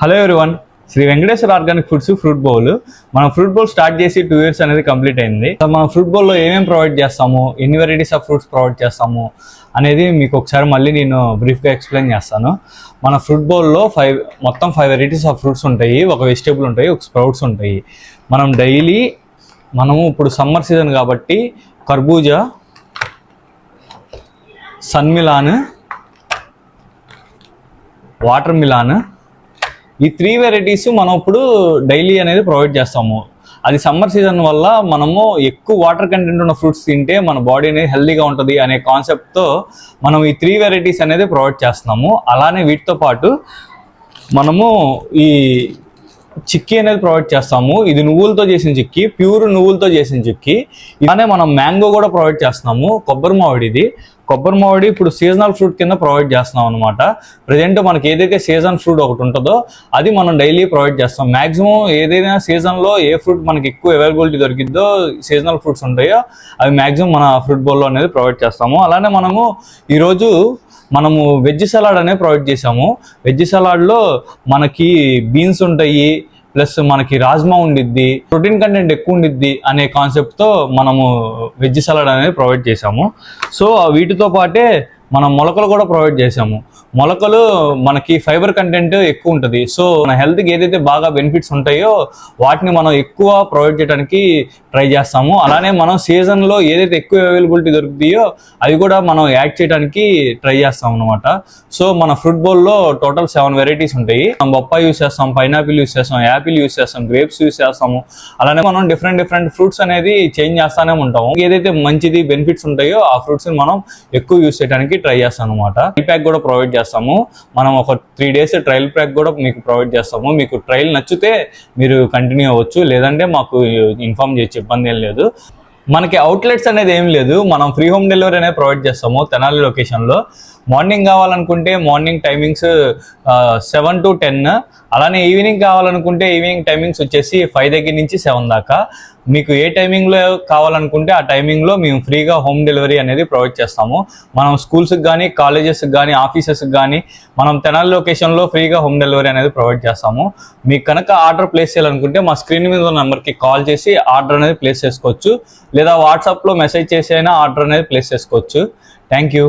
Hello everyone, Shri Venkateshwara organic foods fruit bowl. మనం fruit bowl start చేసి 2 years అనేది complete అయింది. మనం ఫ్రూట్ బౌల్లో ఏమేమి ప్రొవైడ్ చేస్తాము, ఎన్ని వెరైటీస్ ఆఫ్ ఫ్రూట్స్ ప్రొవైడ్ చేస్తాము అనేది మీకు ఒకసారి మళ్ళీ నేను బ్రీఫ్గా ఎక్స్ప్లెయిన్ చేస్తాను. మన ఫ్రూట్ బౌల్లో మొత్తం 5 వెరైటీస్ ఆఫ్ ఫ్రూట్స్ ఉంటాయి, ఒక వెజిటేబుల్ ఉంటాయి, ఒక స్ప్రౌట్స్ ఉంటాయి. మనము ఇప్పుడు సమ్మర్ సీజన్ కాబట్టి కర్బూజా, సన్ మిలాన్, వాటర్ మిలాన్, ఈ 3 వెరైటీస్ మనం ఇప్పుడు డైలీ అనేది ప్రొవైడ్ చేస్తాము. అది సమ్మర్ సీజన్ వల్ల మనము ఎక్కువ వాటర్ కంటెంట్ ఉన్న ఫ్రూట్స్ తింటే మన బాడీ అనేది హెల్తీగా ఉంటుంది అనే కాన్సెప్ట్తో మనం ఈ 3 వెరైటీస్ అనేది ప్రొవైడ్ చేస్తున్నాము. అలానే వీటితో పాటు మనము ఈ చిక్కీ అనేది ప్రొవైడ్ చేస్తాము. ఇది నువ్వులతో చేసిన చిక్కీ, ప్యూర్ నువ్వులతో చేసిన చిక్కీ. ఇలానే మనం మ్యాంగో కూడా ప్రొవైడ్ చేస్తున్నాము. కొబ్బరి మామిడి ఇప్పుడు సీజనల్ ఫ్రూట్ కింద ప్రొవైడ్ చేస్తున్నాం అనమాట. ప్రజెంట్ మనకి ఏదైతే సీజన్ ఫ్రూట్ ఒకటి ఉంటుందో అది మనం డైలీ ప్రొవైడ్ చేస్తాం. మ్యాక్సిమం ఏదైనా సీజన్లో ఏ ఫ్రూట్ మనకి ఎక్కువ అవైలబిలిటీ దొరికిద్దో, సీజనల్ ఫ్రూట్స్ ఉంటాయో అవి మ్యాక్సిమం మన ఫ్రూట్ బౌల్లో అనేది ప్రొవైడ్ చేస్తాము. అలానే ఈరోజు మనము వెజ్ సలాడ్ అనేది ప్రొవైడ్ చేసాము. వెజ్ సలాడ్లో మనకి బీన్స్ ఉంటాయి, ప్లస్ మనకి రాజ్మా ఉండిద్ది, ప్రోటీన్ కంటెంట్ ఎక్కువ ఉండిద్ది అనే కాన్సెప్ట్తో మనము వెజ్ సలాడ్ అనేది ప్రొవైడ్ చేసాము. సో వీటితో పాటే మనం మొలకలు కూడా ప్రొవైడ్ చేసాము. మొలకలు మనకి ఫైబర్ కంటెంట్ ఎక్కువ ఉంటుంది. సో మన హెల్త్కి ఏదైతే బాగా బెనిఫిట్స్ ఉంటాయో వాటిని మనం ఎక్కువ ప్రొవైడ్ చేయడానికి ట్రై చేస్తాము. అలానే మనం సీజన్లో ఏదైతే ఎక్కువ అవైలబిలిటీ దొరుకుతాయో అవి కూడా మనం యాడ్ చేయడానికి ట్రై చేస్తాం అనమాట. సో మన ఫ్రూట్ బౌల్లో టోటల్ 7 వెరైటీస్ ఉంటాయి. మనం బొప్పాయి యూస్ చేస్తాం, పైనాపిల్ యూస్ చేస్తాం, యాపిల్ యూస్ చేస్తాం, గ్రేప్స్ యూస్ చేస్తాము. అలానే మనం డిఫరెంట్ ఫ్రూట్స్ అనేది చేంజ్ చేస్తానే ఉంటాము. ఏదైతే మంచిది బెనిఫిట్స్ ఉంటాయో ఆ ఫ్రూట్స్ని మనం ఎక్కువ యూస్ చేయడానికి ట్రై చేస్తాం అనమాట. ట్రయల్ ప్యాక్ కూడా ప్రొవైడ్ చేస్తాము. మనం ఒక 3 days ట్రయల్ ప్యాక్ కూడా మీకు ప్రొవైడ్ చేస్తాము. మీకు ట్రయల్ నచ్చితే మీరు కంటిన్యూ అవ్వచ్చు, లేదంటే మాకు ఇన్ఫార్మ్ చేయొచ్చు, ఇబ్బంది ఏం లేదు. మనకి అవుట్లెట్స్ అనేది ఏం లేదు. మనం ఫ్రీ హోమ్ డెలివరీ అనేది ప్రొవైడ్ చేస్తాము తెనాలి లొకేషన్లో. మార్నింగ్ కావాలనుకుంటే మార్నింగ్ టైమింగ్స్ 7 to 10, అలానే ఈవినింగ్ కావాలనుకుంటే ఈవినింగ్ టైమింగ్స్ వచ్చేసి 5 దగ్గర నుంచి 7 దాకా. మీకు ఏ టైమింగ్లో కావాలనుకుంటే ఆ టైమింగ్లో మేము ఫ్రీగా హోమ్ డెలివరీ అనేది ప్రొవైడ్ చేస్తాము. మనం స్కూల్స్కి కానీ, కాలేజెస్కి కానీ, ఆఫీసెస్కి కానీ మనం తెనాలి లొకేషన్లో ఫ్రీగా హోమ్ డెలివరీ అనేది ప్రొవైడ్ చేస్తాము. మీకు కనుక ఆర్డర్ ప్లేస్ చేయాలనుకుంటే మా స్క్రీన్ మీద ఉన్న నెంబర్కి కాల్ చేసి ఆర్డర్ అనేది ప్లేస్ చేసుకోవచ్చు, లేదా వాట్సాప్లో మెసేజ్ చేసి అయినా ఆర్డర్ అనేది ప్లేస్ చేసుకోవచ్చు. Thank you.